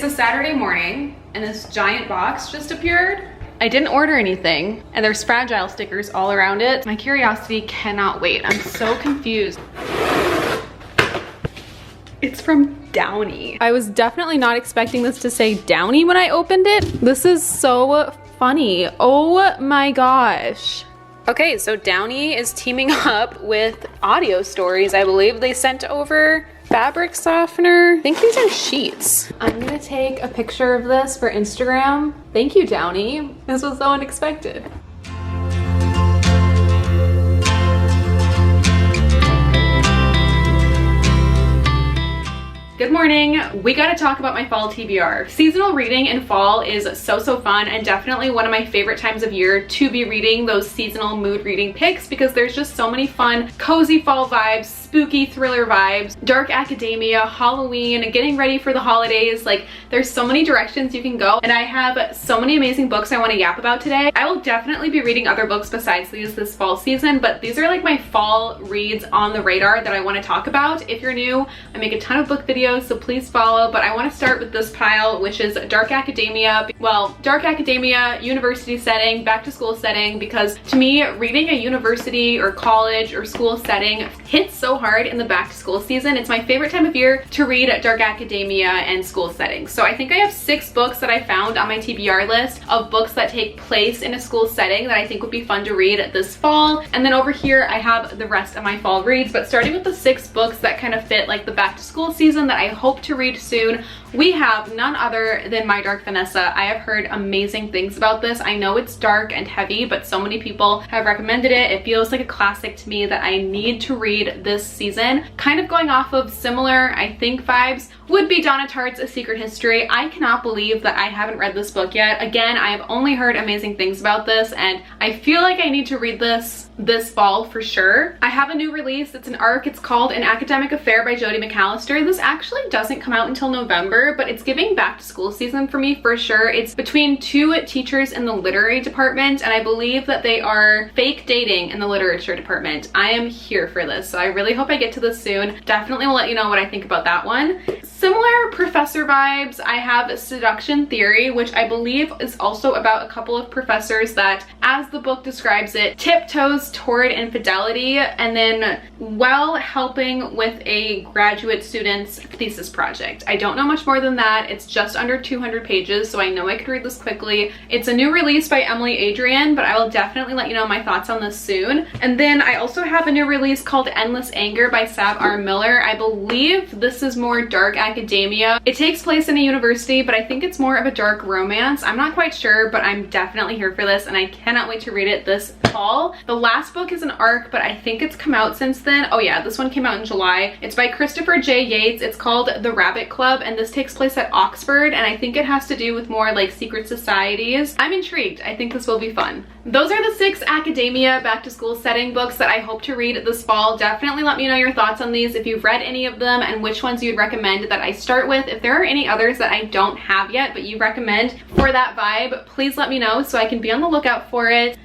a Saturday morning and this giant box just appeared. I didn't order anything and there's fragile stickers all around it. My curiosity cannot wait. I'm so confused. It's from Downy. I was definitely not expecting this to say Downy when I opened it. This is so funny. Oh my gosh. Okay, so Downy is teaming up with Audio Stories. I believe they sent over fabric softener. I think these are sheets. I'm gonna take a picture of this for Instagram. Thank you, Downy. This was so unexpected. Good morning. We gotta talk about my fall TBR. Seasonal reading in fall is so fun and definitely one of my favorite times of year to be reading those seasonal mood reading picks because there's just so many fun, cozy fall vibes, spooky thriller vibes, dark academia, Halloween, getting ready for the holidays. Like, there's so many directions you can go and I have so many amazing books I want to yap about today. I will definitely be reading other books besides these this fall season, but these are like my fall reads on the radar that I want to talk about. If you're new, I make a ton of book videos, so please follow, but I want to start with this pile, which is dark academia. Well, dark academia, university setting, back to school setting, because to me, reading a university or college or school setting hits so hard in the back to school season. It's my favorite time of year to read dark academia and school settings. So I think I have 6 books that I found on my TBR list of books that take place in a school setting that I think would be fun to read this fall. And then over here, I have the rest of my fall reads, but starting with the 6 books that kind of fit like the back to school season that I hope to read soon, we have none other than My Dark Vanessa. I have heard amazing things about this. I know it's dark and heavy, but so many people have recommended it. It feels like a classic to me that I need to read this season. Kind of going off of similar, I think, vibes would be Donna Tartt's A Secret History. I cannot believe that I haven't read this book yet. Again, I have only heard amazing things about this and I feel like I need to read this fall for sure. I have a new release. It's an ARC. It's called An Academic Affair by Jodi McAllister. This actually doesn't come out until November, but it's giving back to school season for me for sure. It's between 2 teachers in the literary department and I believe that they are fake dating in the literature department. I am here for this, so I really hope I get to this soon. Definitely will let you know what I think about that one. Similar professor vibes, I have Seduction Theory, which I believe is also about a couple of professors that, as the book describes it, tiptoes toward infidelity and then while helping with a graduate student's thesis project. I don't know much more than that. It's just under 200 pages, so I know I could read this quickly. It's a new release by Emily Adrian, but I will definitely let you know my thoughts on this soon. And then I also have a new release called Endless Anger by Sav R. Miller. I believe this is more dark academia. It takes place in a university, but I think it's more of a dark romance. I'm not quite sure, but I'm definitely here for this and I cannot wait to read it this fall. The last book is an ARC, but I think it's come out since then. Oh yeah, this one came out in July. It's by Christopher J. Yates. It's called The Rabbit Club and this takes place at Oxford and I think it has to do with more like secret societies. I'm intrigued. I think this will be fun. Those are the 6 academia back to school setting books that I hope to read this fall. Definitely let me know your thoughts on these, if you've read any of them and which ones you'd recommend that I start with. If there are any others that I don't have yet but you recommend for that vibe, please let me know so I can be on the lookout for it.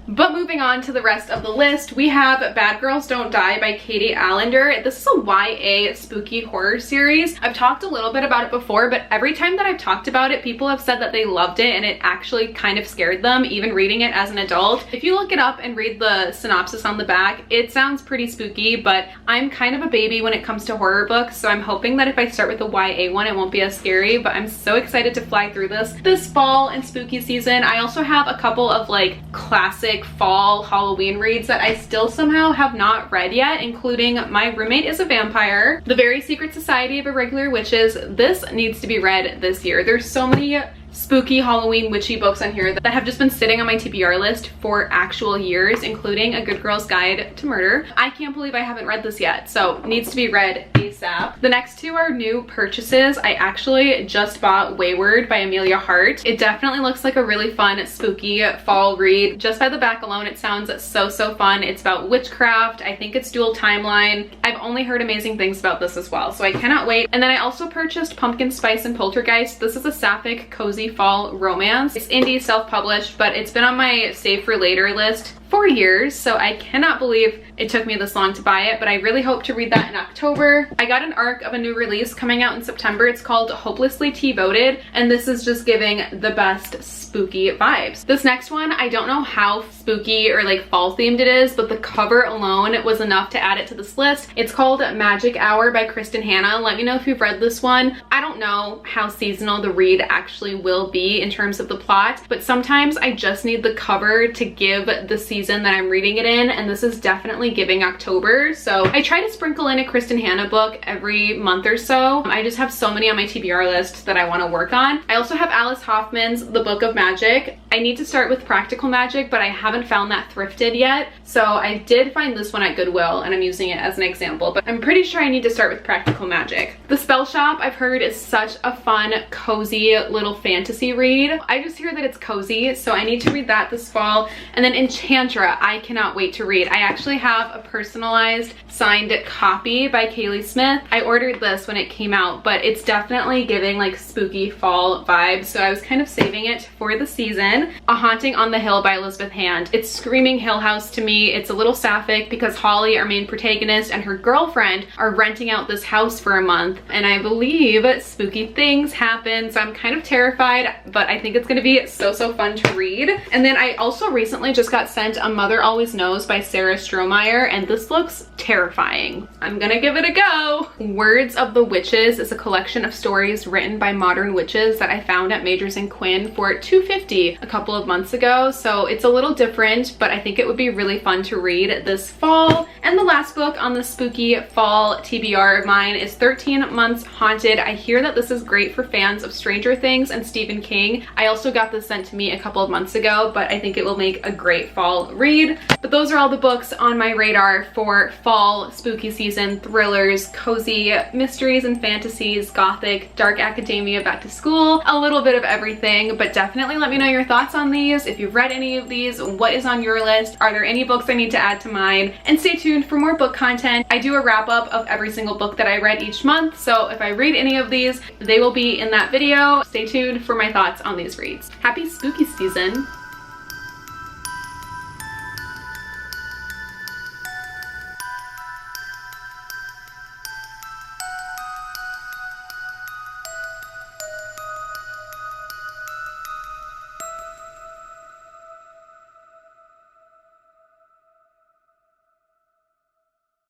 But moving on to the rest of the list, we have Bad Girls Don't Die by Katie Allender. This is a YA spooky horror series. I've talked a little bit about it before, but every time that I've talked about it, people have said that they loved it and it actually kind of scared them, even reading it as an adult. If you look it up and read the synopsis on the back, it sounds pretty spooky, but I'm kind of a baby when it comes to horror books, so I'm hoping that if I start with the YA one, it won't be as scary, but I'm so excited to fly through this fall and spooky season. I also have a couple of like classic fall Halloween reads that I still somehow have not read yet, including My Roommate is a Vampire, The Very Secret Society of Irregular Witches. This needs to be read this year. There's so many spooky Halloween witchy books on here that have just been sitting on my TBR list for actual years, including A Good Girl's Guide to Murder. I can't believe I haven't read this yet, so needs to be read ASAP. The next 2 are new purchases. I actually just bought Wayward by Amelia Hart. It definitely looks like a really fun, spooky fall read. Just by the back alone, it sounds so fun. It's about witchcraft. I think it's dual timeline. I've only heard amazing things about this as well, so I cannot wait. And then I also purchased Pumpkin Spice and Poltergeist. This is a sapphic, cozy fall romance. It's indie, self-published, but it's been on my save for later list for 4 years, so I cannot believe it took me this long to buy it, but I really hope to read that in October. I got an arc of a new release coming out in September. It's called Hopelessly T-Voted, and this is just giving the best spooky vibes. This next one, I don't know how spooky or like fall themed it is, but the cover alone was enough to add it to this list. It's called Magic Hour by Kristen Hanna. Let me know if you've read this one. I don't know how seasonal the read actually will be in terms of the plot, but sometimes I just need the cover to give the season that I'm reading it in, and this is definitely giving October. So I try to sprinkle in a Kristen Hanna book every month or so. I just have so many on my TBR list that I want to work on. I also have Alice Hoffman's The Book of Magic. I need to start with Practical Magic, but I haven't found that thrifted yet. So I did find this one at Goodwill, and I'm using it as an example, but I'm pretty sure I need to start with Practical Magic. The Spell Shop, I've heard, is such a fun, cozy little fantasy read. I just hear that it's cozy, so I need to read that this fall. And then Enchantra, I cannot wait to read. I actually have a personalized signed copy by Kaylee Smith. I ordered this when it came out, but it's definitely giving like spooky fall vibes, so I was kind of saving it for the season. A Haunting on the Hill by Elizabeth Hand. It's screaming Hill House to me. It's a little sapphic because Holly, our main protagonist, and her girlfriend are renting out this house for a month, and I believe spooky things happen, so I'm kind of terrified, but I think it's gonna be so fun to read. And then I also recently just got sent A Mother Always Knows by Sarah Strohmeyer, and this looks terrifying. I'm gonna give it a go. Words of the Witches is a collection of stories written by modern witches that I found at Majors and Quinn for $2.50 a couple of months ago, so it's a little different, but I think it would be really fun to read this fall. And the last book on the spooky fall TBR of mine is 13 Months Haunted. I hear that this is great for fans of Stranger Things and Stephen King. I also got this sent to me a couple of months ago, but I think it will make a great fall read. But those are all the books on my radar for fall spooky season thrillers, cozy mysteries and fantasies, gothic, dark academia, back to school, a little bit of everything. But definitely let me know your thoughts on these. If you've read any of these, what is on your list? Are there any books I need to add to mine? And stay tuned for more book content. I do a wrap up of every single book that I read each month, so if I read any of these, they will be in that video. Stay tuned for my thoughts on these reads. Happy spooky season.